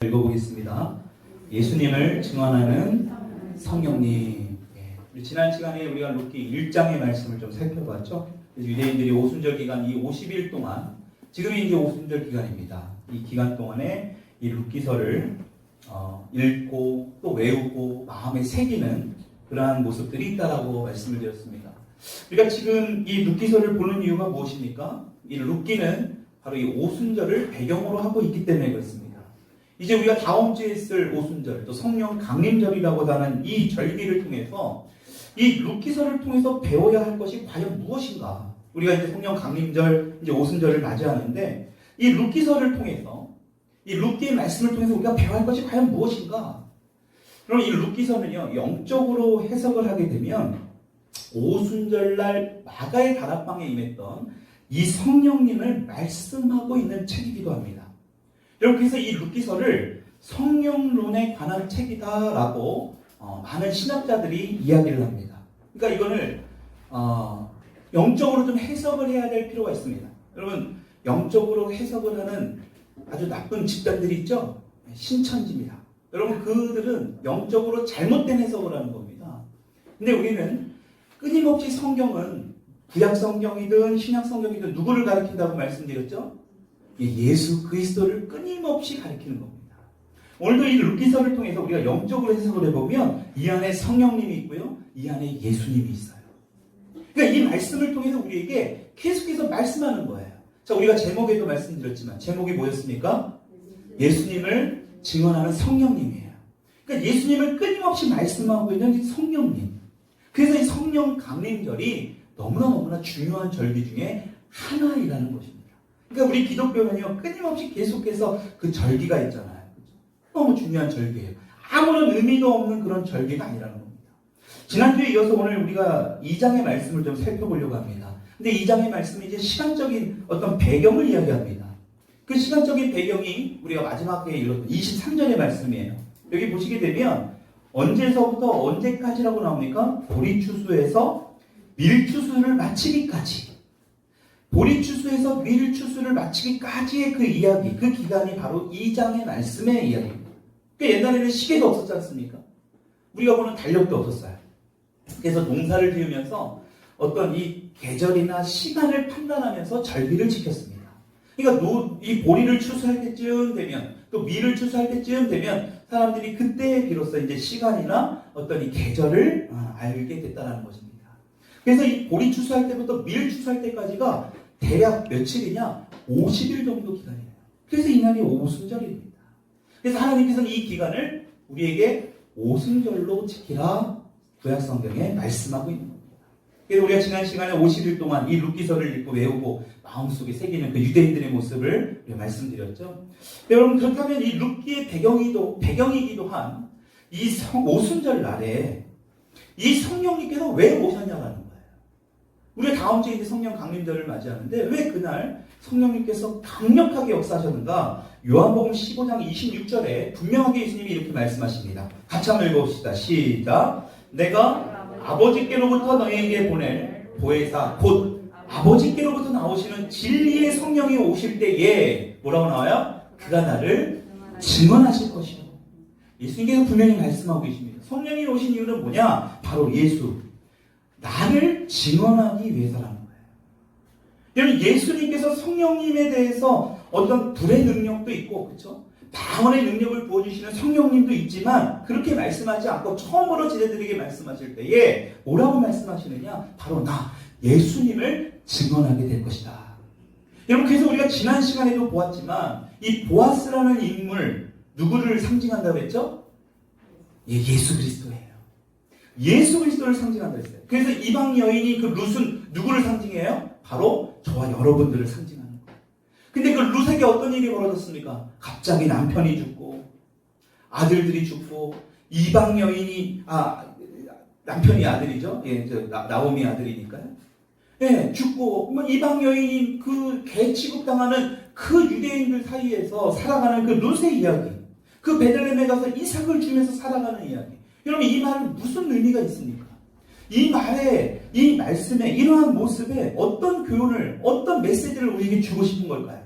읽어보겠습니다. 예수님을 증언하는 성령님. 우리 지난 시간에 우리가 룻기 1장의 말씀을 좀 살펴봤죠. 유대인들이 오순절 기간 이 50일 동안, 지금이 이제 오순절 기간입니다. 이 기간 동안에 이 룻기서를 읽고 또 외우고 마음에 새기는 그러한 모습들이 있다라고 말씀을 드렸습니다. 우리가 지금 이 룻기서를 보는 이유가 무엇입니까? 이 룻기는 바로 이 오순절을 배경으로 하고 있기 때문에 그렇습니다. 이제 우리가 다음 주에 있을 오순절, 또 성령 강림절이라고 하는 이 절기를 통해서 이 룻기서를 통해서 배워야 할 것이 과연 무엇인가? 우리가 이제 성령 강림절, 이제 오순절을 맞이하는데 이 룻기서를 통해서 이 룻기의 말씀을 통해서 우리가 배워야 할 것이 과연 무엇인가? 그럼 이 룻기서는요, 영적으로 해석을 하게 되면 오순절날 마가의 다락방에 임했던 이 성령님을 말씀하고 있는 책이기도 합니다. 여러분, 그래서 이 룻기서를 성령론에 관한 책이다라고 많은 신학자들이 이야기를 합니다. 그러니까 이거를 영적으로 좀 해석을 해야 될 필요가 있습니다. 여러분, 영적으로 해석을 하는 아주 나쁜 집단들이 있죠? 신천지입니다. 여러분, 그들은 영적으로 잘못된 해석을 하는 겁니다. 근데 우리는 끊임없이 성경은 구약 성경이든 신약 성경이든 누구를 가리킨다고 말씀드렸죠? 예수 그리스도를 끊임없이 가리키는 겁니다. 오늘도 이 룻기서를 통해서 우리가 영적으로 해석을 해보면 이 안에 성령님이 있고요, 이 안에 예수님이 있어요. 그러니까 이 말씀을 통해서 우리에게 계속해서 말씀하는 거예요. 자, 우리가 제목에도 말씀드렸지만 제목이 뭐였습니까? 예수님을 증언하는 성령님이에요. 그러니까 예수님을 끊임없이 말씀하고 있는 이 성령님. 그래서 이 성령 강림절이 너무나 중요한 절기 중에 하나이라는 것입니다. 그러니까 우리 기독교는요, 끊임없이 계속해서 그 절기가 있잖아요. 너무 중요한 절기예요. 아무런 의미도 없는 그런 절기가 아니라는 겁니다. 지난주에 이어서 오늘 우리가 2장의 말씀을 좀 살펴보려고 합니다. 근데 2장의 말씀이 이제 시간적인 어떤 배경을 이야기합니다. 그 시간적인 배경이 우리가 마지막에 읽었던 23절의 말씀이에요. 여기 보시게 되면 언제서부터 언제까지라고 나옵니까? 보리추수에서 밀추수를 마치기까지. 보리추수에서 밀추수를 마치기까지의 그 이야기, 그 기간이 바로 2장의 말씀의 이야기입니다. 그러니까 옛날에는 시계도 없었지 않습니까? 우리가 보는 달력도 없었어요. 그래서 농사를 지으면서 어떤 이 계절이나 시간을 판단하면서 절기를 지켰습니다. 그러니까 이 보리를 추수할 때쯤 되면, 또 밀을 추수할 때쯤 되면 사람들이 그때 비로소 이제 시간이나 어떤 이 계절을 알게 됐다는 것입니다. 그래서 이 보리 추수할 때부터 밀 추수할 때까지가 대략 며칠이냐? 50일 정도 기간이에요. 그래서 이날이 오순절입니다. 그래서 하나님께서는 이 기간을 우리에게 오순절로 지키라 구약 성경에 말씀하고 있는 겁니다. 그래서 우리가 지난 시간에 50일 동안 이 룻기서를 읽고 외우고 마음속에 새기는 그 유대인들의 모습을 말씀드렸죠. 여러분, 그렇다면 이 룻기의 배경이기도 한 이 오순절 날에 이 성령님께서 왜 오셨냐라는 거예요. 우리가 다음 주에 이제 성령 강림절을 맞이하는데 왜 그날 성령님께서 강력하게 역사하셨는가? 요한복음 15장 26절에 분명하게 예수님이 이렇게 말씀하십니다. 같이 한번 읽어봅시다. 시작. 내가 아버지께로부터 너희에게 보낼 보혜사 곧 아버지께로부터 나오시는 진리의 성령이 오실 때에 뭐라고 나와요? 그가 나를 증언하실 것이요. 예수님께서 분명히 말씀하고 계십니다. 성령이 오신 이유는 뭐냐? 바로 예수. 나를 증언하기 위해서라는 거예요. 여러분, 예수님께서 성령님에 대해서 어떤 불의 능력도 있고, 그렇죠? 방언의 능력을 부어주시는 성령님도 있지만 그렇게 말씀하지 않고 처음으로 지네들에게 말씀하실 때에 뭐라고 말씀하시느냐? 바로 나 예수님을 증언하게 될 것이다. 여러분, 그래서 우리가 지난 시간에도 보았지만 이 보아스라는 인물 누구를 상징한다고 했죠? 예수 그리스도예요. 예수 그리스도를 상징한다고 했어요. 그래서 이방 여인이 그 룻은 누구를 상징해요? 바로 저와 여러분들을 상징하는 거예요. 근데 그 룻에게 어떤 일이 벌어졌습니까? 갑자기 남편이 죽고 아들들이 죽고 이방 여인이 남편이 아들이죠. 나오미 아들이니까요. 죽고 이방 여인이 그 개 취급당하는 그 유대인들 사이에서 살아가는 그 룻의 이야기, 그 베들레헴에 가서 이삭을 주면서 살아가는 이야기. 여러분, 이 말은 무슨 의미가 있습니까? 이 말에, 이 말씀에, 이러한 모습에 어떤 교훈을, 어떤 메시지를 우리에게 주고 싶은 걸까요?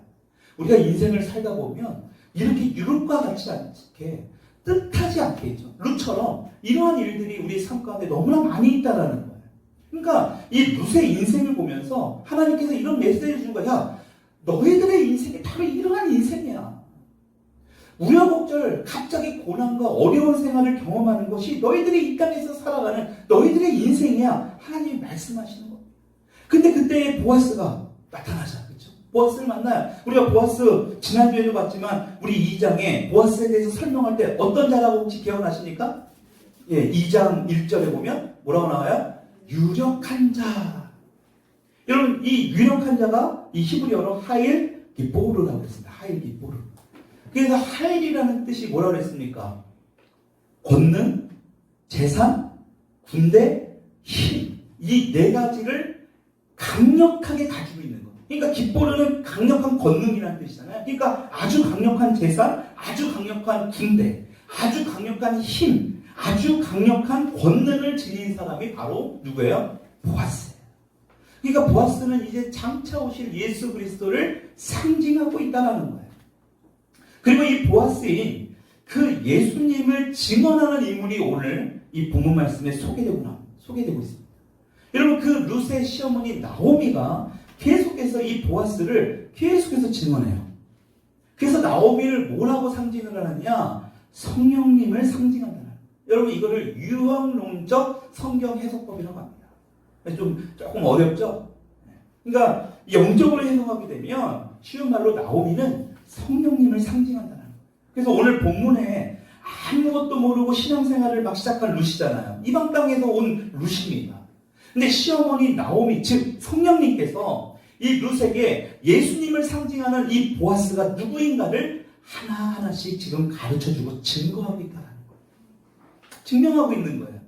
우리가 인생을 살다 보면 이렇게 룻과 같지 않게 뜻하지 않게 있죠. 룻처럼 이러한 일들이 우리 삶 가운데 너무나 많이 있다라는 거예요. 그러니까 이 룻의 인생을 보면서 하나님께서 이런 메시지를 준 거야. 야, 너희들의 인생이 바로 이러한 인생이야. 우여곡절, 갑자기 고난과 어려운 생활을 경험하는 것이 너희들이 이 땅에서 살아가는 너희들의 인생이야. 하나님이 말씀하시는 거예요. 근데 그때 보아스가 나타나자. 그렇죠? 보아스를 만나요. 우리가 보아스 지난주에도 봤지만 우리 2장에 보아스에 대해서 설명할 때 어떤 자라고 혹시 기억나십니까? 예, 2장 1절에 보면 뭐라고 나와요? 유력한 자. 여러분, 이 유력한 자가 이 히브리어로 하일 기보르라고 했습니다. 하일 기보르. 그래서 하일이라는 뜻이 뭐라고 그랬습니까? 권능, 재산, 군대, 힘. 이 네 가지를 강력하게 가지고 있는 것. 그러니까 기보르는 강력한 권능이라는 뜻이잖아요. 그러니까 아주 강력한 재산, 아주 강력한 군대, 아주 강력한 힘, 아주 강력한 권능을 지닌 사람이 바로 누구예요? 보아스예요. 그러니까 보아스는 이제 장차 오실 예수 그리스도를 상징하고 있다는 거예요. 그리고 이 보아스인 그 예수님을 증언하는 인물이 오늘 이 본문 말씀에 소개되고 있습니다. 여러분, 그 룻의 시어머니 나오미가 계속해서 이 보아스를 계속해서 증언해요. 그래서 나오미를 뭐라고 상징을 하느냐? 성령님을 상징한다. 여러분, 이거를 유형론적 성경 해석법이라고 합니다. 조금 어렵죠? 그러니까 영적으로 해석하게 되면 쉬운 말로 나오미는 성령님을 상징한다는 거예요. 그래서 오늘 본문에 아무것도 모르고 신앙생활을 막 시작한 룻이잖아요. 이방 땅에서 온 룻입니다. 근데 시어머니 나오미, 즉 성령님께서 이 룻에게 예수님을 상징하는 이 보아스가 누구인가를 하나하나씩 지금 가르쳐주고 증거하고 있다는 거예요. 증명하고 있는 거예요.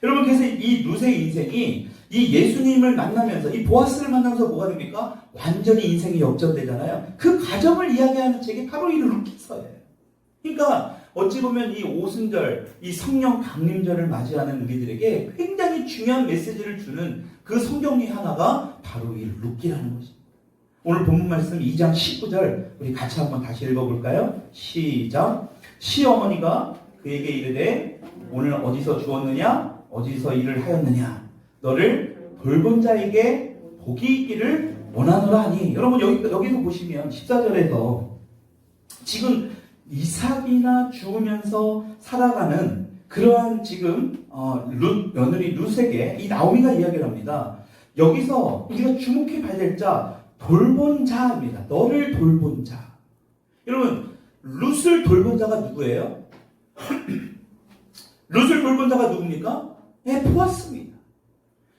여러분, 그래서 이 룻의 인생이 이 예수님을 만나면서, 이 보아스를 만나면서 뭐가 됩니까? 완전히 인생이 역전되잖아요. 그 과정을 이야기하는 책이 바로 이 룻기서예요. 그러니까 어찌 보면 이 오순절, 이 성령 강림절을 맞이하는 우리들에게 굉장히 중요한 메시지를 주는 그 성경이 하나가 바로 이 룻기라는 것입니다. 오늘 본문 말씀 2장 19절 우리 같이 한번 다시 읽어볼까요? 시작. 시어머니가 그에게 이르되 오늘 어디서 주었느냐? 어디서 일을 하였느냐? 너를 돌본 자에게 복이 있기를 원하노라 하니. 여러분, 여기서 보시면 14절에서 지금 이삭이나 죽으면서 살아가는 그러한 지금 룻 며느리 룻에게 이 나오미가 이야기를 합니다. 여기서 우리가 주목해 봐야 될 자, 돌본 자입니다. 너를 돌본 자. 여러분, 룻을 돌본 자가 누구예요? 룻을 돌본 자가 누굽니까? 네, 보아스입니다.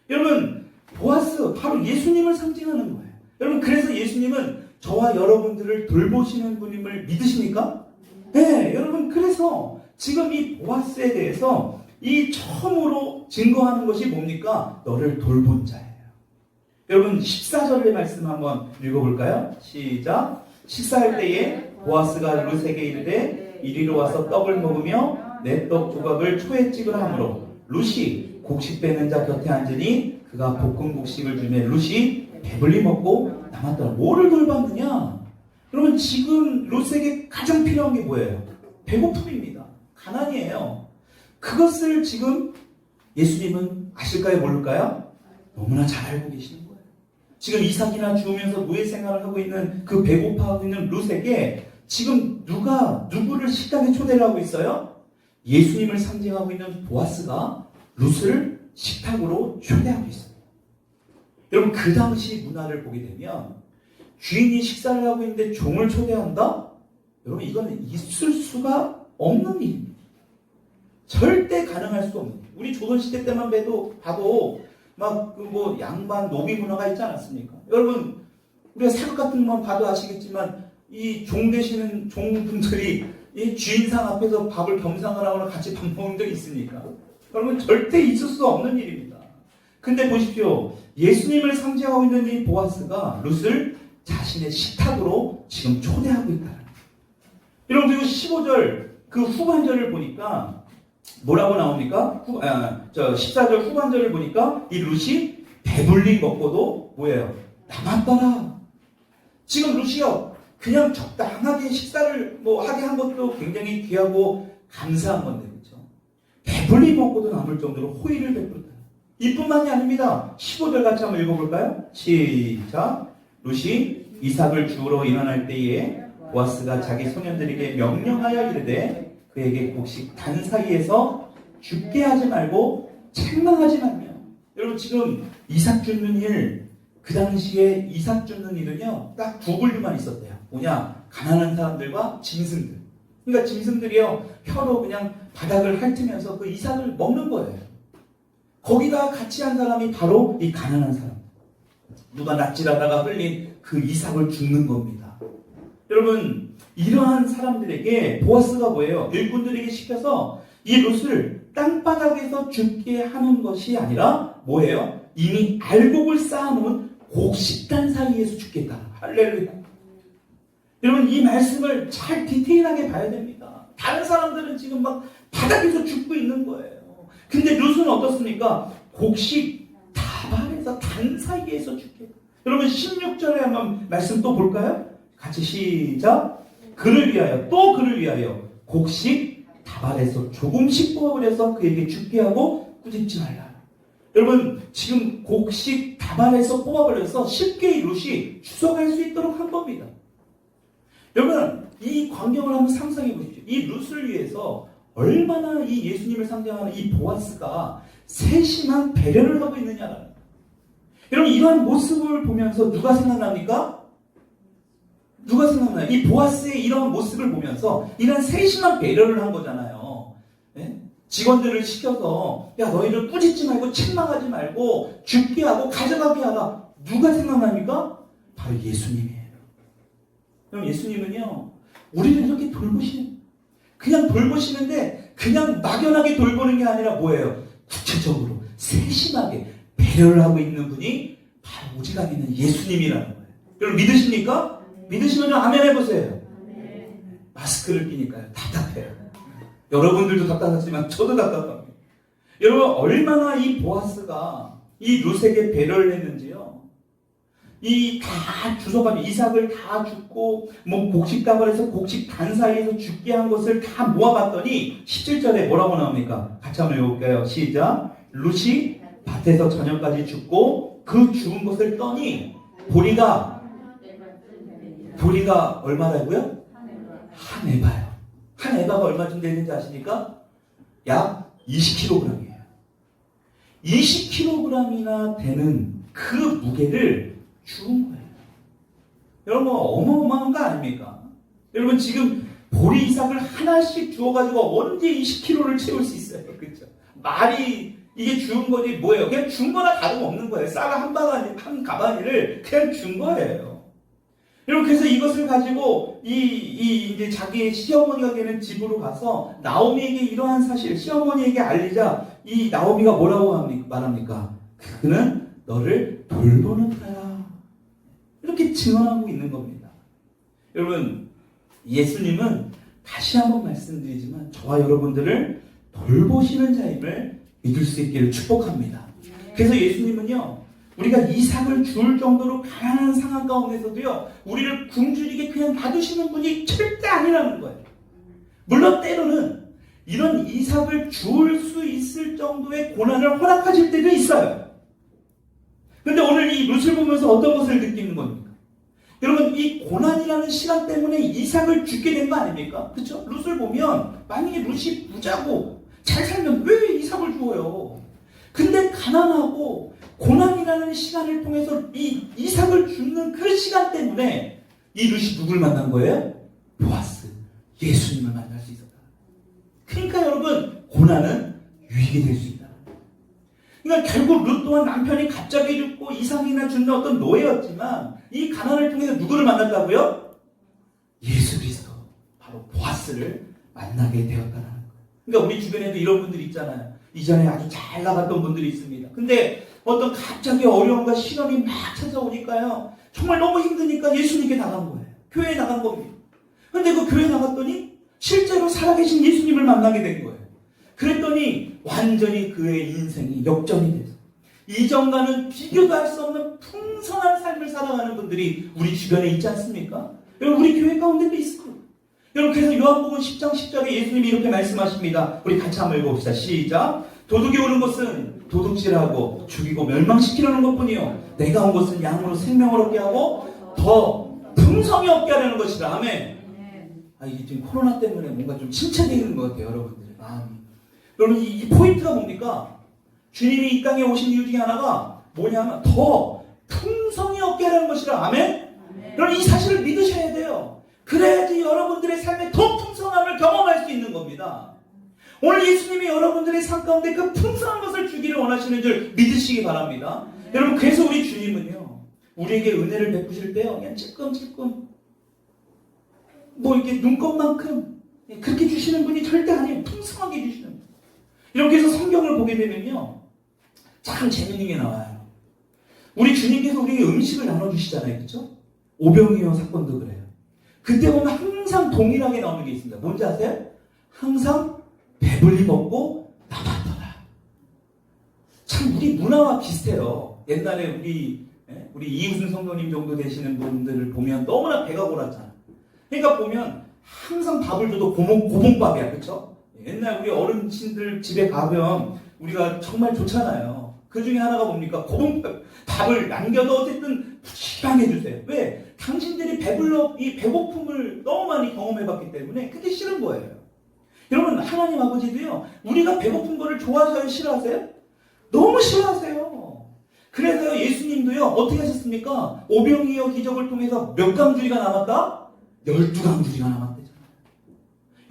여러분, 보아스 바로 예수님을 상징하는 거예요. 여러분, 그래서 예수님은 저와 여러분들을 돌보시는 분임을 믿으십니까? 네, 여러분, 그래서 지금 이 보아스에 대해서 이 처음으로 증거하는 것이 뭡니까? 너를 돌본 자예요. 여러분, 14절의 말씀 한번 읽어볼까요? 시작. 식사할 때에 보아스가 룻에게 이르되 이리로 와서 떡을 먹으며 내 떡 조각을 초에 찍으라 하므로 룻이 곡식 빼는 자 곁에 앉으니 그가 볶은 곡식을 주매 룻이 배불리 먹고 남았더라. 뭐를 돌봤느냐? 그러면 지금 룻에게 가장 필요한 게 뭐예요? 배고픔입니다. 가난이에요. 그것을 지금 예수님은 아실까요? 모를까요? 너무나 잘 알고 계시는 거예요. 지금 이삭이나 죽으면서 노예 생활을 하고 있는 그 배고파하고 있는 룻에게 지금 누구를 식당에 초대를 하고 있어요? 예수님을 상징하고 있는 보아스가 룻을 식탁으로 초대하고 있습니다. 여러분, 그 당시 문화를 보게 되면 주인이 식사를 하고 있는데 종을 초대한다? 여러분, 이거는 있을 수가 없는 일입니다. 절대 가능할 수 없는 일. 우리 조선시대 때만 봐도 막 양반 노비 문화가 있지 않았습니까? 여러분, 우리가 사극 같은 것만 봐도 아시겠지만 이 종 되시는 종분들이 이 주인상 앞에서 밥을 겸상을 하거나 같이 밥 먹는 적이 있습니까? 여러분, 절대 있을 수 없는 일입니다. 근데 보십시오. 예수님을 상징하고 있는 이 보아스가 룻을 자신의 식탁으로 지금 초대하고 있다. 여러분, 그리고 15절 그 후반절을 보니까 뭐라고 나옵니까? 14절 후반절을 보니까 이 룻이 배불리 먹고도 뭐예요? 남았더라. 지금 룻이요, 그냥 적당하게 식사를 뭐 하게 한 것도 굉장히 귀하고 감사한 건데, 그렇죠? 배불리 먹고도 남을 정도로 호의를 베풀었다. 이뿐만이 아닙니다. 15절 같이 한번 읽어볼까요? 시작. 룻이 이삭을 주우러 일어날 때에 보아스가 자기 소년들에게 명령하여 이르되 그에게 곡식 단 사이에서 죽게 하지 말고 책망하지 말며. 여러분, 지금 이삭 줍는 일, 그 당시에 이삭 줍는 일은요 딱 두 분류만 있었대요. 뭐냐? 가난한 사람들과 짐승들. 그러니까 짐승들이요 혀로 그냥 바닥을 핥으면서 그 이삭을 먹는 거예요. 거기다 같이 한 사람이 바로 이 가난한 사람. 누가 낯질하다가 흘린 그 이삭을 줍는 겁니다. 여러분, 이러한 사람들에게 보아스가 뭐예요? 일꾼들에게 시켜서 이 룻을 땅바닥에서 죽게 하는 것이 아니라 뭐예요? 이미 알곡을 쌓아놓은 곡식단 사이에서 죽겠다. 할렐루야. 여러분, 이 말씀을 잘 디테일하게 봐야 됩니다. 다른 사람들은 지금 막 바닥에서 죽고 있는 거예요. 근데 룻은 어떻습니까? 곡식 다발에서 단 사이에서 죽겠다. 여러분, 16절에 한번 말씀 또 볼까요? 같이 시작. 그를 위하여, 또 그를 위하여 곡식 다발에서 조금씩 뽑아버려서 그에게 죽게 하고 꾸짖지 말라. 여러분, 지금 곡식 다발에서 뽑아버려서 쉽게 이 룻이 주워갈 수 있도록 한 겁니다. 여러분, 이 광경을 한번 상상해 보십시오. 이 룻을 위해서 얼마나 이 예수님을 상징하는 이 보아스가 세심한 배려를 하고 있느냐라는. 여러분, 이러한 모습을 보면서 누가 생각납니까? 누가 생각나요? 이 보아스의 이러한 모습을 보면서 이런 세심한 배려를 한 거잖아요. 네? 직원들을 시켜서 야, 너희들 꾸짖지 말고 책망하지 말고 죽게 하고 가져가게 하라. 누가 생각납니까? 바로 예수님이에요. 그럼 예수님은요 우리를 이렇게 돌보시는, 그냥 돌보시는데 그냥 막연하게 돌보는 게 아니라 뭐예요? 구체적으로 세심하게 배려를 하고 있는 분이 바로 오지간에 있는 예수님이라는 거예요. 여러분, 믿으십니까? 믿으시면 아멘 해보세요. 마스크를 끼니까요 답답해요. 여러분들도 답답하지만 저도 답답합니다. 여러분, 얼마나 이 보아스가 이 룻에게 배려를 했는지요. 이 다 주워가지고 이삭을 다 줍고 뭐 곡식 다발에서 곡식 단 사이에서 죽게 한 것을 다 모아봤더니 17절에 뭐라고 나옵니까? 같이 한번 읽어볼까요? 시작. 룻이 밭에서 저녁까지 죽고 그 죽은 것을 떠니 보리가 얼마라고요? 한 에바요. 한 에바가 얼마쯤 되는지 아십니까? 약 20kg이에요. 20kg이나 되는 그 무게를 주운 거예요. 여러분, 어마어마한 거 아닙니까? 여러분, 지금 보리 이삭을 하나씩 주워가지고 언제 20kg를 채울 수 있어요? 그렇죠? 말이 이게 주운 거지 뭐예요? 그냥 준 거나 다름없는 거예요. 쌀 한 가마니를 그냥 준 거예요. 여러분, 그래서 이것을 가지고 이제 자기의 시어머니가 되는 집으로 가서 나오미에게 이러한 사실, 시어머니에게 알리자 이 나오미가 뭐라고 말합니까? 그는 너를 돌보는 자야. 이렇게 증언하고 있는 겁니다. 여러분, 예수님은 다시 한번 말씀드리지만 저와 여러분들을 돌보시는 자임을 믿을 수 있기를 축복합니다. 그래서 예수님은요, 우리가 이삭을 줄 정도로 가난한 상황 가운데서도요, 우리를 굶주리게 그냥 놔두시는 분이 절대 아니라는 거예요. 물론 때로는 이런 이삭을 줄 수 있을 정도의 고난을 허락하실 때도 있어요. 그런데 오늘 이 룻을 보면서 어떤 것을 느끼는 겁니까? 여러분, 이 고난이라는 시간 때문에 이삭을 죽게 된 거 아닙니까? 그렇죠? 룻을 보면 만약에 룻이 부자고 잘 살면 왜 이삭을 주어요? 근데 가난하고 고난이라는 시간을 통해서 이 이삭을 줍는 그 시간 때문에 이 룻이 누굴 만난 거예요? 보아스, 예수님을 만날 수 있었다. 그러니까 여러분, 고난은 유익이 될 수 있다. 그러니까 결국 룻 또한 남편이 갑자기 죽고 이삭이나 죽는 어떤 노예였지만 이 가난을 통해서 누구를 만났다고요? 예수 그리스도, 바로 보아스를 만나게 되었다는 거예요. 그러니까 우리 주변에도 이런 분들이 있잖아요. 이전에 아주 잘 나갔던 분들이 있습니다. 근데 어떤 갑자기 어려움과 시련이 막 찾아오니까요, 정말 너무 힘드니까 예수님께 나간 거예요. 교회에 나간 겁니다. 근데 그 교회에 나갔더니 실제로 살아계신 예수님을 만나게 된 거예요. 그랬더니 완전히 그의 인생이 역전이 돼서 이전과는 비교도 할 수 없는 풍성한 삶을 살아가는 분들이 우리 주변에 있지 않습니까? 여러분 우리 교회 가운데도 있어요. 여러분 그래서 요한복음 10장 10절에 예수님이 이렇게 말씀하십니다. 우리 같이 한번 읽어봅시다. 시작. 도둑이 오는 것은 도둑질하고 죽이고 멸망시키려는 것뿐이요 내가 온 것은 양으로 생명을 얻게 하고 더 풍성히 얻게 하려는 것이다. 아멘. 이게 지금 코로나 때문에 뭔가 좀 침체되는 것 같아요. 여러분들의 마음이. 여러분 이 포인트가 뭡니까? 주님이 이 땅에 오신 이유 중에 하나가 뭐냐면 더 풍성히 얻게 하려는 것이라. 아멘. 여러분 이 사실을 믿으셔야 돼요. 그래야지 여러분들의 삶에 더 풍성함을 경험할 수 있는 겁니다. 오늘 예수님이 여러분들의 삶 가운데 그 풍성한 것을 주기를 원하시는 줄 믿으시기 바랍니다. 여러분 그래서 우리 주님은요 우리에게 은혜를 베푸실 때요 그냥 찔끔찔끔 뭐 이렇게 눈곱만큼 그렇게 주시는 분이 절대 아니에요. 풍성하게 주시는 분. 이렇게 해서 성경을 보게 되면요 참 재밌는 게 나와요. 우리 주님께서 우리에게 음식을 나눠주시잖아요. 그렇죠? 오병이어 사건도 그래요. 그때 보면 항상 동일하게 나오는 게 있습니다. 뭔지 아세요? 항상 배불리 먹고 남았더라. 참 우리 문화와 비슷해요. 옛날에 우리 이우순 성도님 정도 되시는 분들을 보면 너무나 배가 고랐잖아. 그러니까 보면 항상 밥을 줘도 고봉밥이야. 그렇죠? 옛날 우리 어른친들 집에 가면 우리가 정말 좋잖아요. 그 중에 하나가 뭡니까? 고봉밥. 밥을 남겨도 어쨌든 푸짐하게 해주세요. 왜? 당신들이 이 배고픔을 너무 많이 경험해봤기 때문에 그게 싫은 거예요. 여러분 하나님 아버지도요 우리가 배고픈 거를 좋아하세요? 싫어하세요? 너무 싫어하세요. 그래서 예수님도요 어떻게 하셨습니까? 오병이어 기적을 통해서 몇 강주리가 남았다? 12강주리가 남았대잖아요.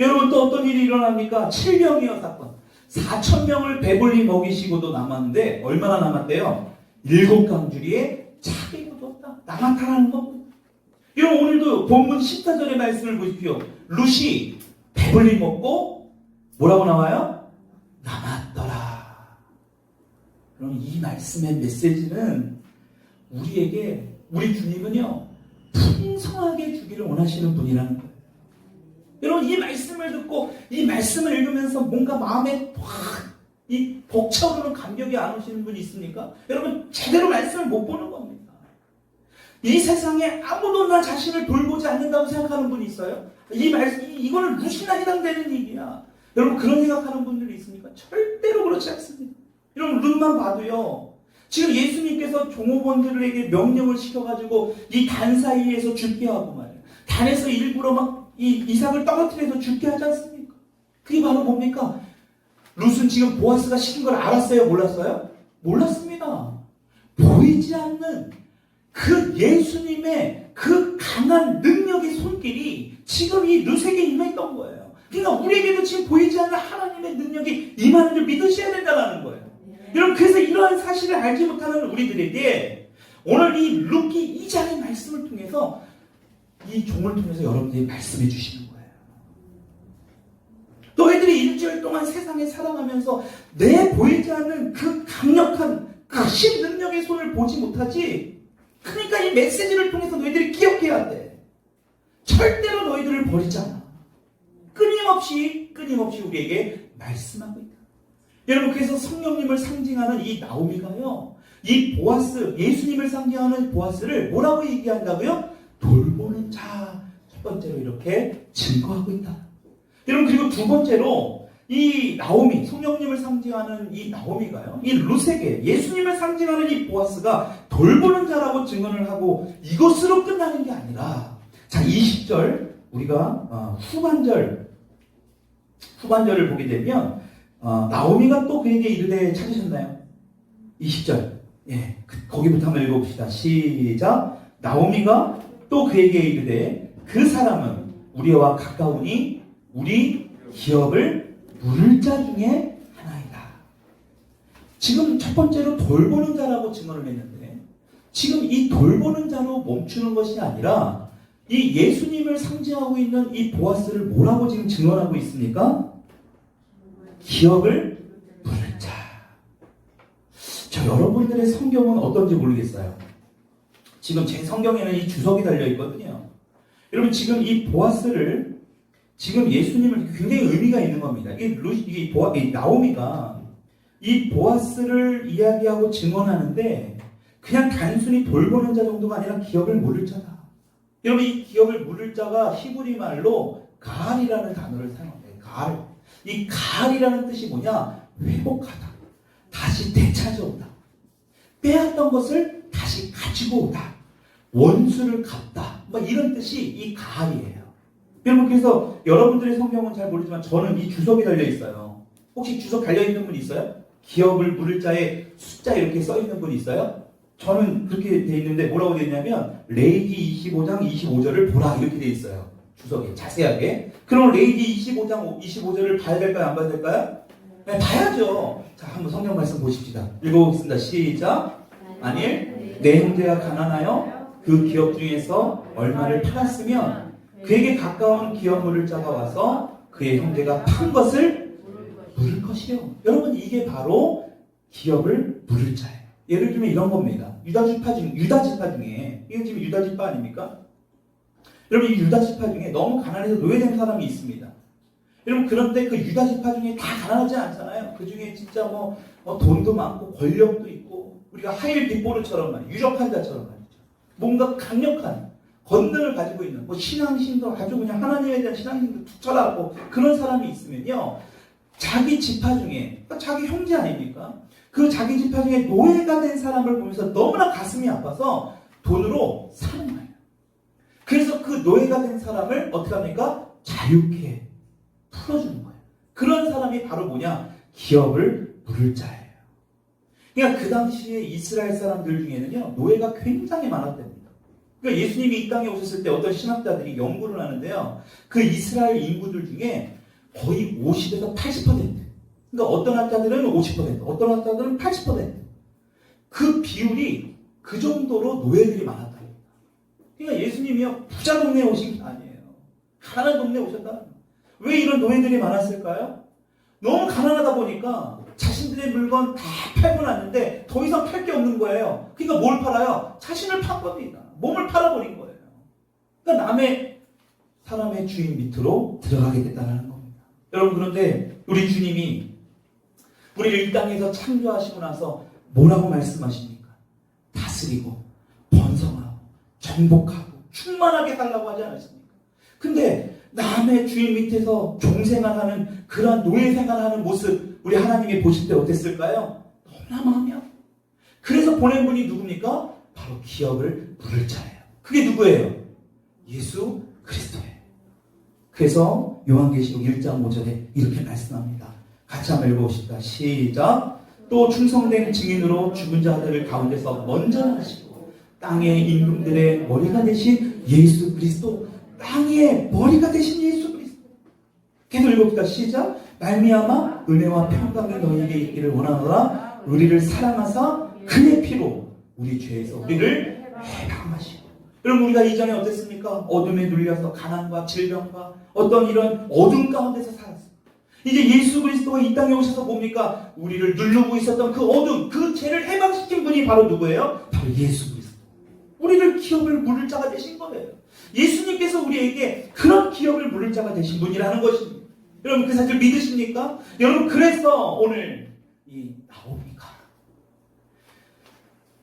여러분 또 어떤 일이 일어납니까? 7병이어 사건. 4,000명을 배불리 먹이시고도 남았는데 얼마나 남았대요? 7강주리에 차게 줬다. 남았다라는 겁니다. 여러분 오늘도 본문 14절의 말씀을 보십시오. 룻이 배불리 먹고 뭐라고 나와요? 남았더라. 그럼 이 말씀의 메시지는 우리에게 우리 주님은요 풍성하게 주기를 원하시는 분이라는 거예요. 여러분 이 말씀을 듣고 이 말씀을 읽으면서 뭔가 마음에 확 이 벅차오르는 감격이 안 오시는 분이 있습니까? 여러분 제대로 말씀을 못 보는 겁니다. 이 세상에 아무도 나 자신을 돌보지 않는다고 생각하는 분이 있어요? 이거는 무시나 해당되는 얘기야. 여러분 그런 생각하는 분들이 있습니까? 절대로 그렇지 않습니다. 여러분 룻만 봐도요. 지금 예수님께서 종업원들에게 명령을 시켜가지고 이 단 사이에서 죽게 하고 말이에요. 단에서 일부러 막 이 이삭을 떨어뜨려서 죽게 하지 않습니까? 그게 바로 뭡니까? 룻은 지금 보아스가 시킨 걸 알았어요? 몰랐어요? 몰랐습니다. 보이지 않는 그 예수님의 그 강한 능력의 손길이 지금 이 룻에게 임했던 거예요. 그러니까 우리에게도 지금 보이지 않는 하나님의 능력이 임하는 줄 믿으셔야 된다는 거예요. 여러분 그래서 이러한 사실을 알지 못하는 우리들에게 오늘 이 룻기 2장의 말씀을 통해서 이 종을 통해서 여러분들이 말씀해 주시는 거예요. 너희들이 일주일 동안 세상에 살아가면서 내 보이지 않는 그 강력한 크신 능력의 손을 보지 못하지. 그러니까 이 메시지를 통해서 너희들이 기억해야 돼. 절대로 너희들을 버리지 않아. 끊임없이 우리에게 말씀하고 있다. 여러분 그래서 성령님을 상징하는 이 나오미가요. 이 보아스, 예수님을 상징하는 보아스를 뭐라고 얘기한다고요? 돌보는 자. 첫 번째로 이렇게 증거하고 있다. 여러분 그리고 두 번째로 이 나오미, 성령님을 상징하는 이 나오미가요. 이 룻에게 예수님을 상징하는 이 보아스가 돌보는 자라고 증언을 하고 이것으로 끝나는 게 아니라 자 20절 우리가 후반절을 보게 되면 나오미가 또 그에게 이르되 찾으셨나요? 20절 거기부터 한번 읽어봅시다. 시작. 나오미가 또 그에게 이르되 그 사람은 우리와 가까우니 우리 기업을 물을 자 중에 하나이다. 지금 첫 번째로 돌보는 자라고 증언을 했는데 지금 이 돌보는 자로 멈추는 것이 아니라 이 예수님을 상징하고 있는 이 보아스를 뭐라고 지금 증언하고 있습니까? 기업을 물을 자. 저 여러분들의 성경은 어떤지 모르겠어요. 지금 제 성경에는 이 주석이 달려 있거든요. 여러분 지금 이 보아스를 지금 예수님을 굉장히 의미가 있는 겁니다. 이 나오미가 이 보아스를 이야기하고 증언하는데 그냥 단순히 돌보는 자 정도가 아니라 기업을 물을 자다. 여러분 이 기업을 물을 자가 히브리 말로 가알이라는 단어를 사용합니다. 가알. 이 가알이라는 뜻이 뭐냐? 회복하다. 다시 되찾아오다. 빼앗던 것을 다시 가지고 오다. 원수를 갚다. 뭐 이런 뜻이 이 가알이에요. 여러분 그래서 여러분들의 성경은 잘 모르지만 저는 이 주석이 달려 있어요. 혹시 주석 달려 있는 분 있어요? 기업을 물을 자에 숫자 이렇게 써 있는 분 있어요? 저는 그렇게 돼 있는데 뭐라고 돼 있냐면 레이기 25장 25절을 보라 이렇게 돼 있어요. 주석에 자세하게. 그럼 레이기 25장 25절을 봐야 될까요? 안 봐야 될까요? 네, 봐야죠. 자, 한번 성경 말씀 보십시다. 읽어보겠습니다. 시작. 만일 내 형제가 가난하여 그 기업 중에서 얼마를 팔았으면 그에게 가까운 기업 물을 자가 와서 그의 형제가 판 것을 물을 것이요. 여러분 이게 바로 기업을 물을 자예요. 예를 들면 이런 겁니다. 유다 지파 중에 이게 지금 유다 지파 아닙니까? 여러분 이 유다 지파 중에 너무 가난해서 노예된 사람이 있습니다. 여러분 그런데 그 유다 지파 중에 다 가난하지 않잖아요. 그 중에 진짜 돈도 많고 권력도 있고 우리가 하일 빅보르처럼 말이죠. 유력한 자처럼 말이죠. 뭔가 강력한 권능을 가지고 있는 신앙심도 아주 그냥 하나님에 대한 신앙심도 투철하고 그런 사람이 있으면요. 자기 지파 중에 자기 형제 아닙니까? 그 자기 지파 중에 노예가 된 사람을 보면서 너무나 가슴이 아파서 돈으로 사는 거예요. 그래서 그 노예가 된 사람을 어떻게 합니까? 자유케 풀어주는 거예요. 그런 사람이 바로 뭐냐? 기업을 물을 자예요. 그러니까 그 당시에 이스라엘 사람들 중에는요, 노예가 굉장히 많았답니다. 그러니까 예수님이 이 땅에 오셨을 때 어떤 신학자들이 연구를 하는데요, 그 이스라엘 인구들 중에 거의 50에서 80%. 그러니까 어떤 학자들은 50%, 어떤 학자들은 80%. 그 비율이 그 정도로 노예들이 많았다. 그러니까 예수님이요, 부자 동네에 오신 게 아니에요. 가난한 동네에 오셨다. 왜 이런 노예들이 많았을까요? 너무 가난하다 보니까 자신들의 물건 다 팔고 났는데 더 이상 팔 게 없는 거예요. 그러니까 뭘 팔아요? 자신을 판 겁니다. 몸을 팔아버린 거예요. 그러니까 남의 사람의 주인 밑으로 들어가게 됐다는 겁니다. 여러분 그런데 우리 주님이 우리를 이 땅에서 창조하시고 나서 뭐라고 말씀하십니까? 다스리고 번성하고 정복하고 충만하게 살라고 하지 않으십니까? 근데 남의 주인 밑에서 종생활하는 그러한 노예 생활하는 모습 우리 하나님이 보실 때 어땠을까요? 너무나 마음이 아파요. 그래서 보낸 분이 누굽니까? 바로 기업을 물을 자예요. 그게 누구예요? 예수 그리스도예요. 그래서 요한계시록 1장 5절에 이렇게 말씀합니다. 같이 한번 읽어봅시다. 시작. 또 충성된 증인으로 죽은 자들을 가운데서 먼저 하시고 땅의 임금들의 머리가 되신 예수 그리스도, 땅의 머리가 되신 예수 그리스도. 계속 읽어봅시다. 시작. 말미암아 은혜와 평강이 너희에게 있기를 원하노라. 우리를 사랑하사 그의 피로 우리 죄에서 우리를 해방하시고. 여러분 우리가 이전에 어땠습니까? 어둠에 눌려서 가난과 질병과 어떤 이런 어둠 가운데서 살았어요. 이제 예수 그리스도가 이 땅에 오셔서 뭡니까? 우리를 누르고 있었던 그 어둠, 그 죄를 해방시킨 분이 바로 누구예요? 바로 예수 그리스도. 우리를 기업을 물을 자가 되신 거예요. 예수님께서 우리에게 그런 기업을 물을 자가 되신 분이라는 것입니다. 여러분 그 사실 믿으십니까? 여러분 그래서 오늘 이 나오미가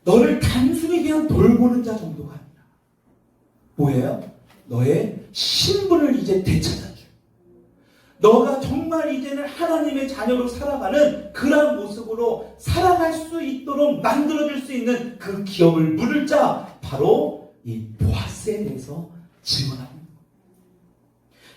너를 단순히 그냥 돌보는 자 정도가 아니라 뭐예요? 너의 신분을 이제 되찾아줘. 너가 정말 이제는 하나님의 자녀로 살아가는 그러한 모습으로 살아갈 수 있도록 만들어줄 수 있는 그 기업을 물을 자, 바로 이 보아스에 대해서 증언합니다.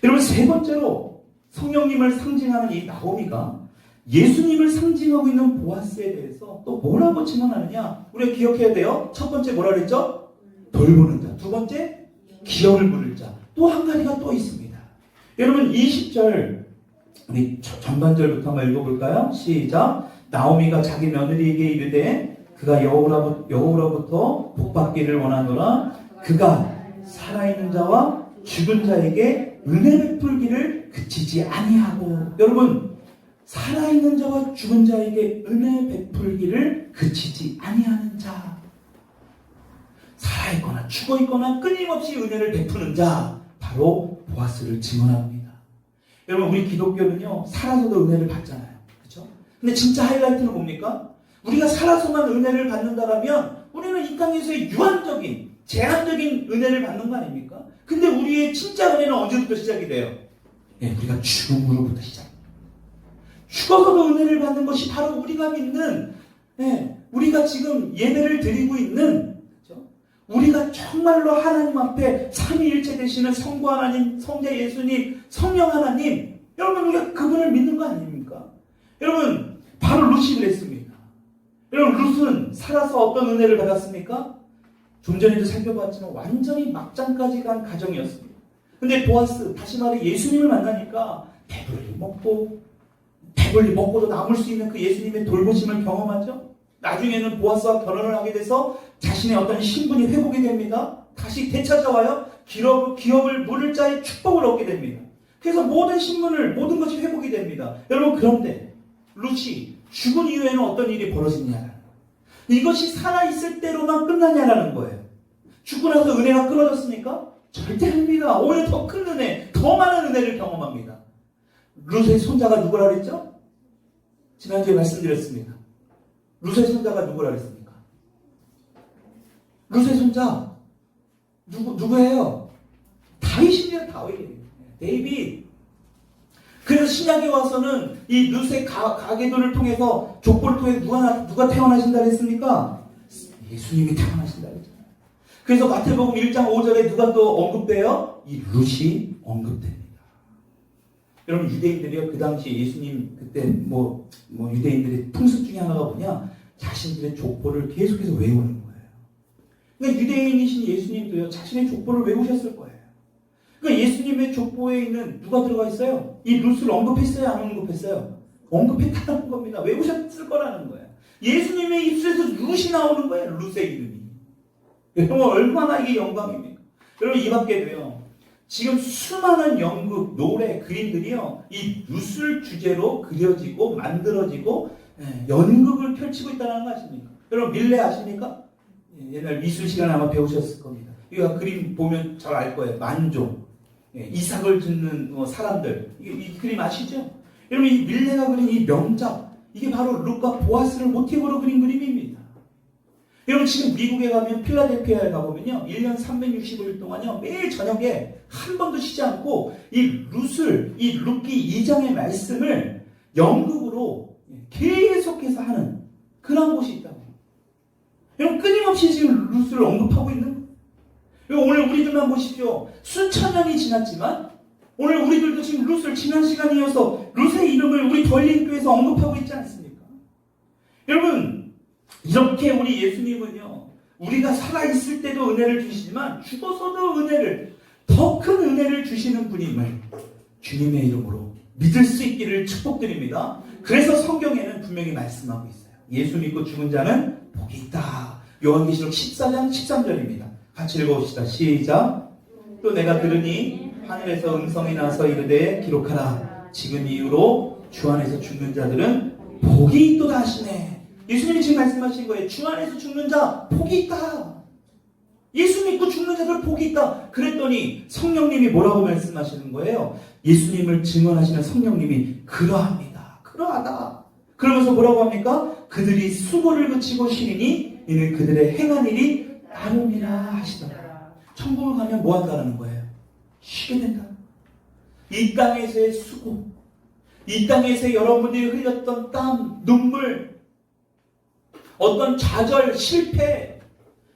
여러분 세 번째로 성령님을 상징하는 이 나오미가 예수님을 상징하고 있는 보아스에 대해서 또 뭐라고 증언하느냐? 우리가 기억해야 돼요. 첫 번째 뭐라 그랬죠? 돌보는 자. 두 번째 기업을 물을 자. 또 한 가지가 또 있습니다. 여러분 20절 우리 전반절부터 한번 읽어볼까요? 시작. 나오미가 자기 며느리에게 이르되 그가 여호와로부터 복받기를 원하노라. 그가 살아있는 자와 죽은 자에게 은혜 베풀기를 그치지 아니하고. 여러분 살아있는 자와 죽은 자에게 은혜 베풀기를 그치지 아니하는 자. 살아있거나 죽어있거나 끊임없이 은혜를 베푸는 자, 바로 보아스를 증언합니다. 여러분 우리 기독교는요 살아서도 은혜를 받잖아요. 그렇죠? 근데 진짜 하이라이트는 뭡니까? 우리가 살아서만 은혜를 받는다라면 우리는 이 땅에서의 유한적인 제한적인 은혜를 받는 거 아닙니까? 근데 우리의 진짜 은혜는 언제부터 시작이 돼요? 예, 우리가 죽음으로부터 시작합니다. 죽어서도 은혜를 받는 것이 바로 우리가 믿는, 우리가 지금 예배를 드리고 있는, 그렇죠? 우리가 정말로 하나님 앞에 삼위일체 되시는 성부 하나님, 성자 예수님, 성령 하나님, 여러분 우리가 그분을 믿는 거 아닙니까? 여러분 바로 룻이 그랬습니다. 여러분 룻은 살아서 어떤 은혜를 받았습니까? 좀 전에도 살펴봤지만 완전히 막장까지 간 가정이었습니다. 근데 보아스, 다시 말해 예수님을 만나니까 배불리 먹고도 남을 수 있는 그 예수님의 돌보심을 경험하죠. 나중에는 보아스와 결혼을 하게 돼서 자신의 어떤 신분이 회복이 됩니다. 다시 되찾아와요. 기업을 물을 자의 축복을 얻게 됩니다. 그래서 모든 것이 회복이 됩니다. 여러분, 그런데 룻이 죽은 이후에는 어떤 일이 벌어지냐라는 거예요. 이것이 살아있을 때로만 끝나냐라는 거예요. 죽고 나서 은혜가 끊어졌습니까? 절대 아닙니다. 오히려 더 큰 은혜, 더 많은 은혜를 경험합니다. 룻의 손자가 누구라 그랬죠? 지난주에 말씀드렸습니다. 룻의 손자가 누구라 그랬습니까? 룻의 손자 누구예요? 다윗이에요. 데이빗. 그래서 신약에 와서는 이 룻의 가계도를 통해서 족보를 통해 누가 태어나신다 그랬습니까? 예수님이 태어나신다 그랬잖아요. 그래서 마태복음 1장 5절에 누가 또 언급돼요? 이 룻이 언급됩니다. 여러분, 유대인들이요, 그 당시 예수님 그때 유대인들의 풍습 중에 하나가 뭐냐? 자신들의 족보를 계속해서 외우는 거예요. 그러니까 유대인이신 예수님도요, 자신의 족보를 외우셨을 거예요. 그러니까 예수님의 족보에 있는 누가 들어가 있어요? 이 룻을 언급했어요? 안 언급했어요? 언급했다는 겁니다. 외우셨을 거라는 거예요. 예수님의 입술에서 룻이 나오는 거예요. 룻의 이름이. 여러분, 얼마나 이게 영광입니까? 여러분, 이 밖에도요, 지금 수많은 연극, 노래, 그림들이요, 이 룻을 주제로 그려지고 만들어지고 연극을 펼치고 있다는 거 아십니까? 여러분, 밀레 아십니까? 옛날 미술 시간에 아마 배우셨을 겁니다. 이거 그림 보면 잘 알 거예요. 만종, 이삭을 짓는 사람들, 이 그림 아시죠? 여러분, 이 밀레가 그린 이 명작, 이게 바로 룻과 보아스를 모티브로 그린 그림입니다. 여러분, 지금 미국에 가면 필라델피아에 가보면요, 1년 365일 동안요, 매일 저녁에 한 번도 쉬지 않고 이 룻기 2장의 말씀을 연극으로 계속해서 하는 그런 곳이 있다고. 여러분, 끊임없이 지금 룻을 언급하고 있는 거예요. 여러분, 오늘 우리들만 보십시오. 수천 년이 지났지만 오늘 우리들도 지금 룻을 지난 시간에 이어서 룻의 이름을 우리 덜린교에서 언급하고 있지 않습니까? 여러분, 이렇게 우리 예수님은요, 우리가 살아있을 때도 은혜를 주시지만 죽어서도 더 큰 은혜를 주시는 분임을 주님의 이름으로 믿을 수 있기를 축복드립니다. 그래서 성경에는 분명히 말씀하고 있어요. 예수 믿고 죽은 자는 복이 있다. 요한계시록 14장 13절입니다. 같이 읽어봅시다. 시작. 또 내가 들으니 하늘에서 음성이 나서 이르되 기록하라. 지금 이후로 주 안에서 죽는 자들은 복이 있도다 하시네. 예수님이 지금 말씀하신 거예요. 주 안에서 죽는 자 복이 있다. 예수 믿고 죽는 자들 복이 있다. 그랬더니 성령님이 뭐라고 말씀하시는 거예요? 예수님을 증언하시는 성령님이 그러합니다. 그러하다. 그러면서 뭐라고 합니까? 그들이 수고를 그치고 쉬리니 이는 그들의 행한 일이 따름이라 하시더라. 천국을 가면 뭐 한다는 거예요? 쉬게 된다. 이 땅에서의 수고, 이 땅에서 여러분들이 흘렸던 땀, 눈물, 어떤 좌절, 실패,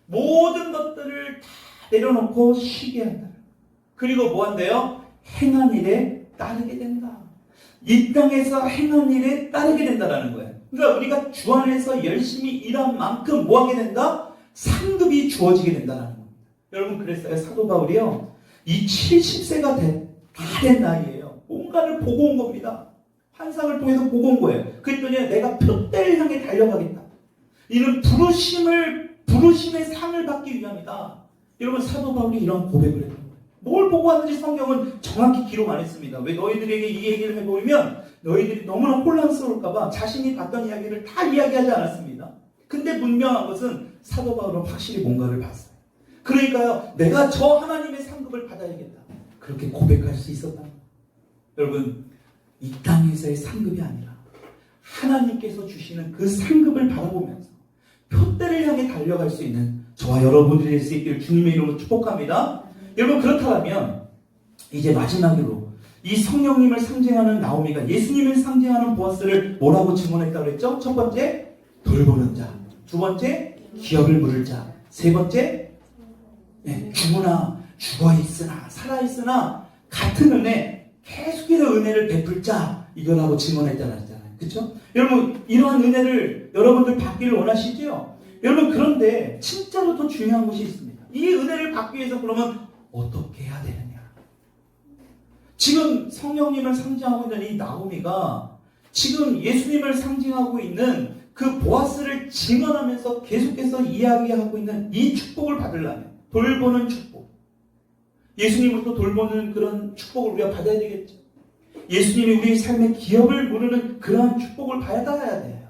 모든 것들을 다 내려놓고 쉬게 한다. 그리고 뭐 한대요? 행한 일에 따르게 된다. 이 땅에서 행한 일에 따르게 된다는 거예요. 그러니까 우리가 주 안에서 열심히 일한 만큼 뭐 하게 된다? 상급이 주어지게 된다는 겁니다. 여러분, 그랬어요. 사도 바울이요, 이 70세가 다 된 나이에요. 뭔가를 보고 온 겁니다. 환상을 통해서 보고 온 거예요. 그랬더니 내가 표대를 향해 달려가겠다. 이는 부르심의 상을 받기 위함이다. 여러분, 사도 바울이 이런 고백을 했던 거예요. 뭘 보고 왔는지 성경은 정확히 기록 안 했습니다. 왜 너희들에게 이 얘기를 해보면 너희들이 너무나 혼란스러울까봐 자신이 봤던 이야기를 다 이야기하지 않았습니다. 근데 분명한 것은 사도 바울은 확실히 뭔가를 봤어요. 그러니까요, 내가 저 하나님의 상급을 받아야겠다. 그렇게 고백할 수 있었다. 여러분, 이 땅에서의 상급이 아니라 하나님께서 주시는 그 상급을 바라보면서 표대를 향해 달려갈 수 있는 저와 여러분들이 될 수 있기를 주님의 이름으로 축복합니다. 여러분 그렇다면 이제 마지막으로 이 성령님을 상징하는 나오미가 예수님을 상징하는 보아스를 뭐라고 증언했다고 했죠? 첫 번째, 돌보는 자. 두 번째, 기업을 물을 자. 세 번째, 죽어있으나 살아있으나 같은 은혜, 계속해서 은혜를 베풀 자. 이거라고 증언했잖아요. 그렇죠? 여러분 이러한 은혜를 여러분들 받기를 원하시죠? 여러분 그런데 진짜로 더 중요한 것이 있습니다. 이 은혜를 받기 위해서 그러면 어떻게 해야 되느냐? 지금 성령님을 상징하고 있는 이 나오미가 지금 예수님을 상징하고 있는 그 보아스를 증언하면서 계속해서 이야기하고 있는 이 축복을 받으려면 돌보는 축복, 예수님으로부터 돌보는 그런 축복을 우리가 받아야 되겠죠. 예수님이 우리의 삶의 기업을 물으는 그러한 축복을 받아야 돼요.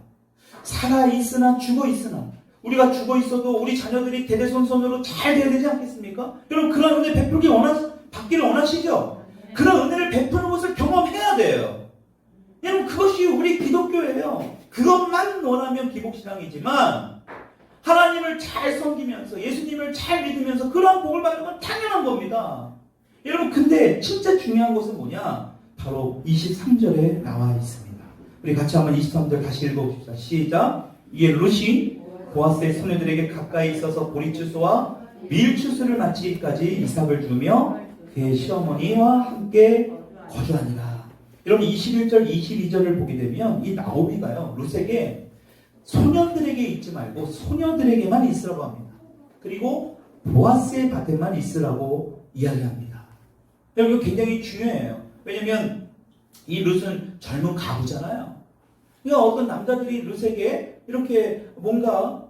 살아있으나 죽어있으나 우리가 죽어있어도 우리 자녀들이 대대손손으로 잘 돼야 되지 않겠습니까? 여러분 그런 은혜 받기를 원하시죠? 그런 은혜를 베푸는 것을 경험해야 돼요. 여러분 그것이 우리 기독교예요. 그것만 원하면 기복신앙이지만 하나님을 잘 섬기면서 예수님을 잘 믿으면서 그런 복을 받는 건 당연한 겁니다. 여러분 근데 진짜 중요한 것은 뭐냐? 바로 23절에 나와 있습니다. 우리 같이 한번 23절 다시 읽어봅시다. 시작. 이에 룻이 보아스의 소녀들에게 가까이 있어서 보리추수와 밀추수를 마치기까지 이삭을 주며 그의 시어머니와 함께 거주하니라. 여러분 21절 22절을 보게 되면 이 나오미가요 룻에게 소년들에게 있지 말고 소녀들에게만 있으라고 합니다. 그리고 보아스의 밭에만 있으라고 이야기합니다. 여러분 이거 굉장히 중요해요. 왜냐면 이 룻은 젊은 가부잖아요. 그러니까 어떤 남자들이 룻에게 이렇게 뭔가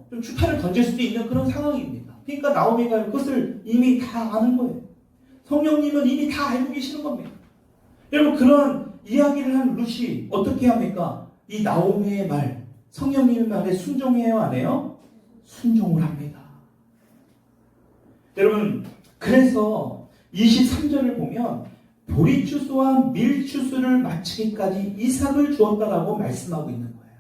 좀 추파를 던질 수도 있는 그런 상황입니다. 그러니까 나오미가 그것을 이미 다 아는 거예요. 성령님은 이미 다 알고 계시는 겁니다. 여러분 그런 이야기를 한 룻이 어떻게 합니까? 이 나오미의 말, 성령님의 말에 순종해요 안 해요? 순종을 합니다. 여러분 그래서 23절을 보면 보리추수와 밀추수를 마치기까지 이삭을 주었다라고 말씀하고 있는 거예요.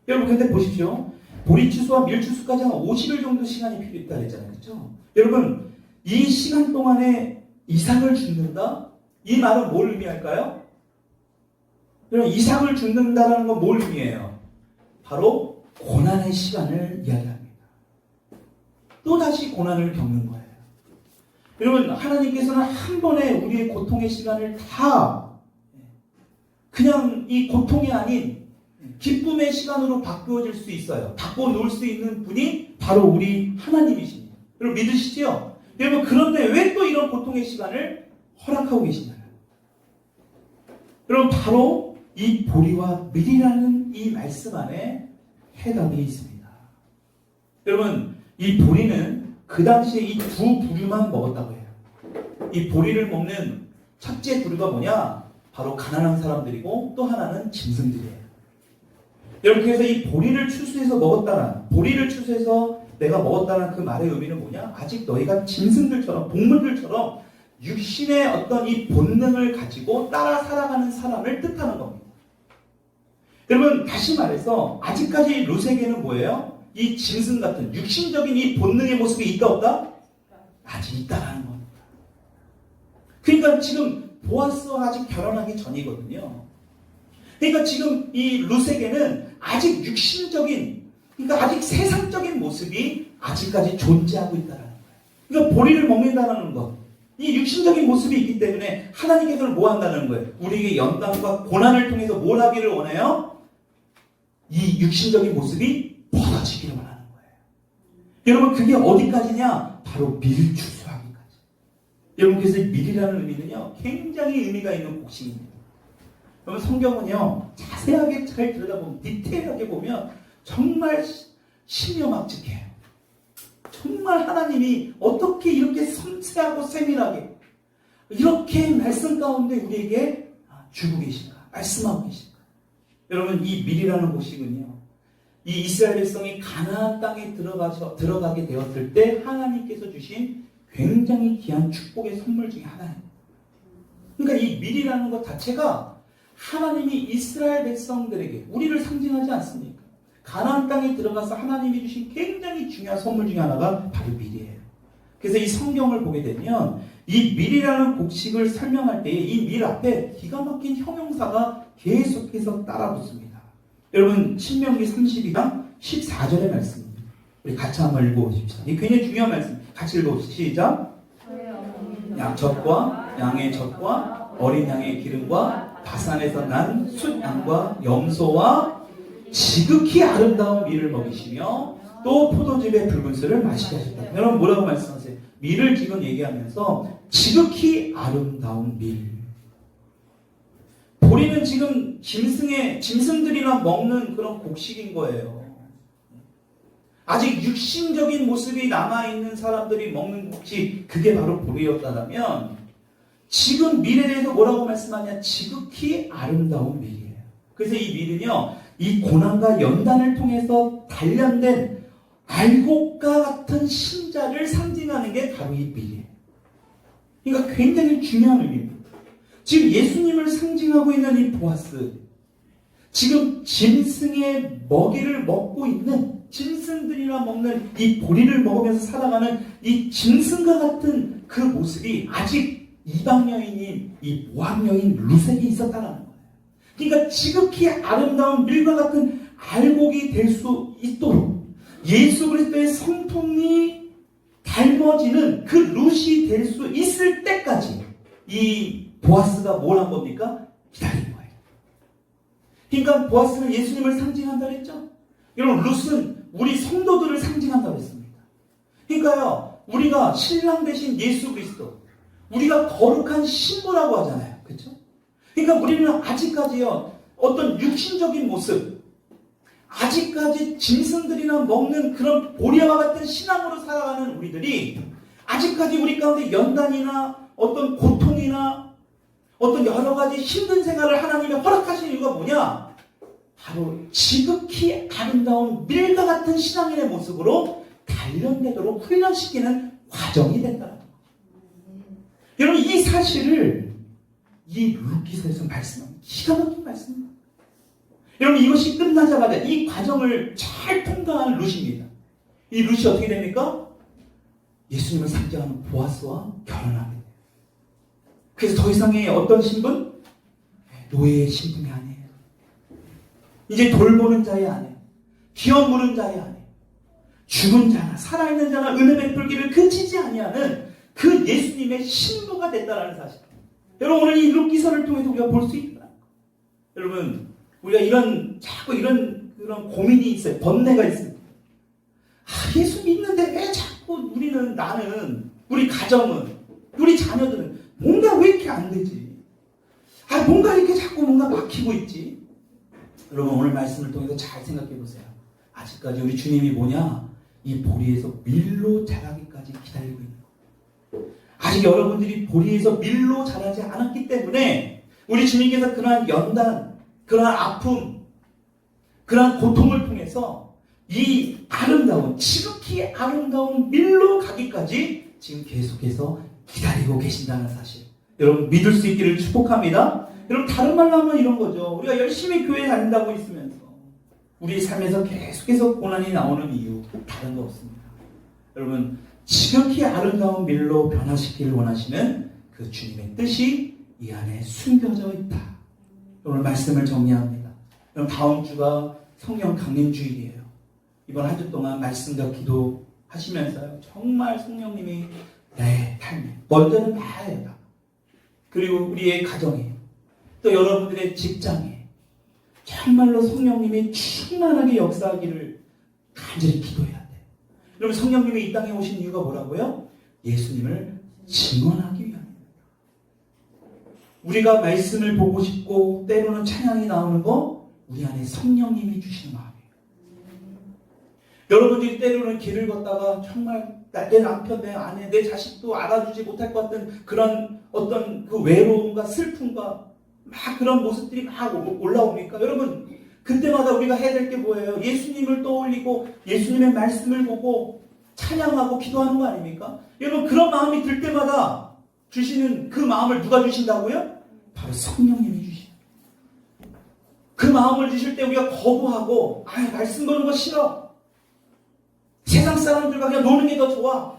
여러분 근데 보십시오. 보리추수와 밀추수까지 한 50일 정도 시간이 필요했다 그랬잖아요. 그렇죠? 여러분 이 시간 동안에 이삭을 죽는다? 이 말은 뭘 의미할까요? 여러분 이삭을 죽는다라는 건 뭘 의미해요? 바로 고난의 시간을 이야기합니다. 또다시 고난을 겪는 거예요. 여러분 하나님께서는 한 번에 우리의 고통의 시간을 다 그냥 이 고통이 아닌 기쁨의 시간으로 바꾸어질 수 있어요. 바꿔놓을 수 있는 분이 바로 우리 하나님이십니다. 여러분 믿으시죠? 여러분 그런데 왜 또 이런 고통의 시간을 허락하고 계시나요? 여러분 바로 이 보리와 밀이라는 이 말씀 안에 해답이 있습니다. 여러분 이 보리는 그 당시에 이 두 부류만 먹었다고 해요. 이 보리를 먹는 첫째 부류가 뭐냐? 바로 가난한 사람들이고 또 하나는 짐승들이에요. 여러분 그래서 이 보리를 추수해서 먹었다는 보리를 추수해서 내가 먹었다는 그 말의 의미는 뭐냐? 아직 너희가 짐승들처럼 동물들처럼 육신의 어떤 이 본능을 가지고 따라 살아가는 사람을 뜻하는 겁니다. 여러분 다시 말해서 아직까지 룻에게는 뭐예요? 이 짐승 같은 육신적인 이 본능의 모습이 있다 없다? 아직 있다라는 겁니다. 그러니까 지금 보아스와 아직 결혼하기 전이거든요. 그러니까 지금 이 룻에게는 아직 육신적인, 그러니까 아직 세상적인 모습이 아직까지 존재하고 있다는 거예요. 그러니까 보리를 먹는다는 것, 이 육신적인 모습이 있기 때문에 하나님께서는 뭐 한다는 거예요? 우리에게 연단과 고난을 통해서 뭘 하기를 원해요? 이 육신적인 모습이 벗어지기를 원하는 거예요. 여러분 그게 어디까지냐? 바로 밀추수하기까지. 여러분 그래서 밀이라는 의미는요 굉장히 의미가 있는 곡식입니다. 여러분 성경은요 자세하게 잘 들여다보면 디테일하게 보면 정말 신묘막측해요. 정말 하나님이 어떻게 이렇게 섬세하고 세밀하게 이렇게 말씀 가운데 우리에게 주고 계신가, 말씀하고 계신가. 여러분 이 밀이라는 곡식은요 이 이스라엘 백성이 가나안 땅에 들어가게 되었을 때 하나님께서 주신 굉장히 귀한 축복의 선물 중에 하나예요. 그러니까 이 밀이라는 것 자체가 하나님이 이스라엘 백성들에게 우리를 상징하지 않습니까? 가나안 땅에 들어가서 하나님이 주신 굉장히 중요한 선물 중에 하나가 바로 밀이에요. 그래서 이 성경을 보게 되면 이 밀이라는 곡식을 설명할 때에 이 밀 앞에 기가 막힌 형용사가 계속해서 따라 붙습니다. 여러분 신명기 32장 14절의 말씀입니다. 우리 같이 한번 읽어보십시다. 이 굉장히 중요한 말씀. 같이 읽어보시죠. 시작. 양젖과 양의 젖과 어린 양의 기름과 바산에서 난 숫양과 염소와 지극히 아름다운 밀을 먹이시며 또 포도즙의 붉은 술을 마시게 하셨다. 여러분 뭐라고 말씀하세요? 밀을 지금 얘기하면서 지극히 아름다운 밀. 보리는 지금 짐승들이나 먹는 그런 곡식인 거예요. 아직 육신적인 모습이 남아있는 사람들이 먹는 곡식, 그게 바로 보리였다면 지금 밀에 대해서 뭐라고 말씀하냐? 지극히 아름다운 밀이에요. 그래서 이 밀은요, 이 고난과 연단을 통해서 단련된 알곡과 같은 신자를 상징하는 게 바로 이 밀이에요. 그러니까 굉장히 중요한 의미입니다. 지금 예수님을 상징하고 있는 이 보아스, 지금 짐승의 먹이를 먹고 있는 짐승들이나 먹는 이 보리를 먹으면서 살아가는 이 짐승과 같은 그 모습이 아직 이방 여인인 이 모압 여인 루셀이 있었다는 거예요. 그러니까 지극히 아름다운 밀과 같은 알곡이 될 수 있도록 예수 그리스도의 성품이 닮아지는 그 룻이 될 수 있을 때까지 이 보아스가 뭘 한 겁니까? 기다린 거예요. 그러니까 보아스는 예수님을 상징한다고 했죠. 여러분 룻은 우리 성도들을 상징한다고 했습니다. 그러니까요, 우리가 신랑 대신 예수 그리스도, 우리가 거룩한 신부라고 하잖아요. 그렇죠? 그러니까 우리는 아직까지요, 어떤 육신적인 모습, 아직까지 짐승들이나 먹는 그런 보리와 같은 신앙으로 살아가는 우리들이 아직까지 우리 가운데 연단이나 어떤 고통이나 어떤 여러 가지 힘든 생활을 하나님이 허락하신 이유가 뭐냐? 바로 지극히 아름다운 밀과 같은 신앙인의 모습으로 단련되도록 훈련시키는 과정이 된다는 거예요. 여러분 이 사실을 이 룻기서에서 말씀합니다. 기가 막힌 말씀입니다. 여러분 이것이 끝나자마자 이 과정을 잘 통과한 룻입니다. 이 룻이 어떻게 됩니까? 예수님을 상징하는 보아스와 결혼하게 돼요. 그래서 더 이상의 어떤 신분? 노예의 신분이 아니에요. 이제 돌보는 자의 아내, 기업 무는 자의 아내, 죽은 자나 살아있는 자나 은혜 베풀기를 그치지 아니하는 그 예수님의 신부가 됐다라는 사실. 여러분 오늘 이 룻기서를 통해서 우리가 볼 수 있다. 여러분 우리가 자꾸 이런 그런 고민이 있어요. 번뇌가 있습니다. 예수 믿는데 왜 자꾸 나는, 우리 가정은, 우리 자녀들은 뭔가 왜 이렇게 안 되지? 뭔가 이렇게 자꾸 뭔가 막히고 있지? 여러분 오늘 말씀을 통해서 잘 생각해 보세요. 아직까지 우리 주님이 뭐냐? 이 보리에서 밀로 자라기까지 기다리고 있는 거예요. 아직 여러분들이 보리에서 밀로 자라지 않았기 때문에 우리 주님께서 그러한 연단, 그러한 아픔, 그러한 고통을 통해서 이 아름다운, 지극히 아름다운 밀로 가기까지 지금 계속해서 기다리고 계신다는 사실. 여러분 믿을 수 있기를 축복합니다. 여러분 다른 말로 하면 이런 거죠. 우리가 열심히 교회 다닌다고 있으면서 우리 삶에서 계속해서 고난이 나오는 이유 다른 거 없습니다. 여러분 지극히 아름다운 밀로 변화시키기를 원하시는 그 주님의 뜻이 이 안에 숨겨져 있다. 오늘 말씀을 정리합니다. 그럼 다음 주가 성령 강림주일이에요. 이번 한 주 동안 말씀과 기도하시면서요. 정말 성령님이 나의 삶에 먼저는 나예요. 그리고 우리의 가정에 또 여러분들의 직장에 정말로 성령님이 충만하게 역사하기를 간절히 기도해야 돼. 여러분 성령님이 이 땅에 오신 이유가 뭐라고요? 예수님을 증언하기 위함입니다. 우리가 말씀을 보고 싶고 때로는 찬양이 나오는 거 우리 안에 성령님이 주시는 마음이에요. 여러분들이 때로는 길을 걷다가 정말 내 남편, 내 아내, 내 자식도 알아주지 못할 것 같은 그런 어떤 그 외로움과 슬픔과 막 그런 모습들이 막 올라옵니까? 여러분 그때마다 우리가 해야 될 게 뭐예요? 예수님을 떠올리고 예수님의 말씀을 보고 찬양하고 기도하는 거 아닙니까? 여러분 그런 마음이 들 때마다 주시는 그 마음을 누가 주신다고요? 바로 성령님이 주시는. 그 마음을 주실 때 우리가 거부하고 말씀 보는 거 싫어. 세상 사람들과 그냥 노는 게 더 좋아.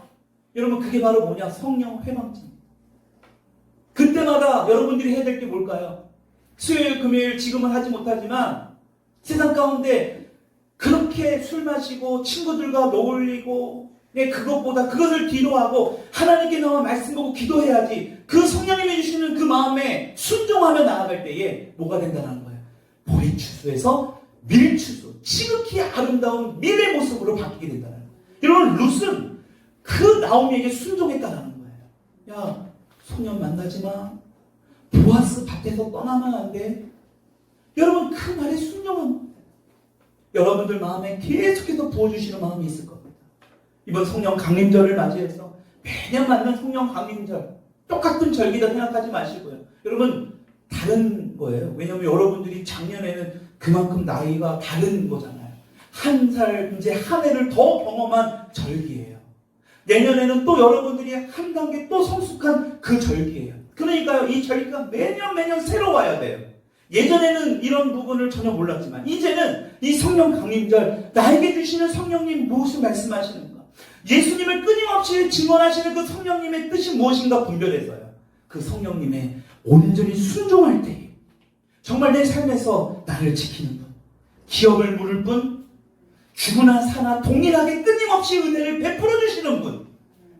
여러분 그게 바로 뭐냐? 성령 회방입니다. 그때마다 여러분들이 해야 될 게 뭘까요? 수요일, 금요일 지금은 하지 못하지만 세상 가운데 그렇게 술 마시고 친구들과 놀리고 그것보다 그것을 뒤로하고 하나님께 나와 말씀 보고 기도해야지. 그 성령님이 주시는 그 마음에 순종하며 나아갈 때에 뭐가 된다는 거예요? 보리추수에서 밀추수, 지극히 아름다운 밀의 모습으로 바뀌게 된다는 거예요. 여러분 룻은 그 나오미에게 순종했다는 거예요. 야, 소년 만나지 마. 보아스 밭에서 떠나면 안 돼. 여러분 그 말에 순종한 거예요. 여러분들 마음에 계속해서 부어주시는 마음이 있을 겁니다. 이번 성령 강림절을 맞이해서 매년 맞는 성령 강림절 똑같은 절기다 생각하지 마시고요. 여러분 다른 거예요. 왜냐하면 여러분들이 작년에는 그만큼 나이가 다른 거잖아요. 한 살 이제 한 해를 더 경험한 절기예요. 내년에는 또 여러분들이 한 단계 또 성숙한 그 절기예요. 그러니까요, 이 절기가 매년 새로워야 돼요. 예전에는 이런 부분을 전혀 몰랐지만 이제는 이 성령 강림절, 나에게 주시는 성령님 무엇을 말씀하시는가, 예수님을 끊임없이 증언하시는 그 성령님의 뜻이 무엇인가 분별해서요, 그 성령님의 온전히 순종할 때 정말 내 삶에서 나를 지키는 분, 기업을 물을 분, 죽으나 사나 동일하게 끊임없이 은혜를 베풀어 주시는 분,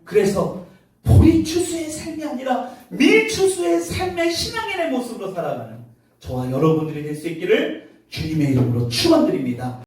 그래서 보리추수의 삶이 아니라 밀추수의 삶의 신앙인의 모습으로 살아가는 저와 여러분들이 될 수 있기를 주님의 이름으로 축원드립니다.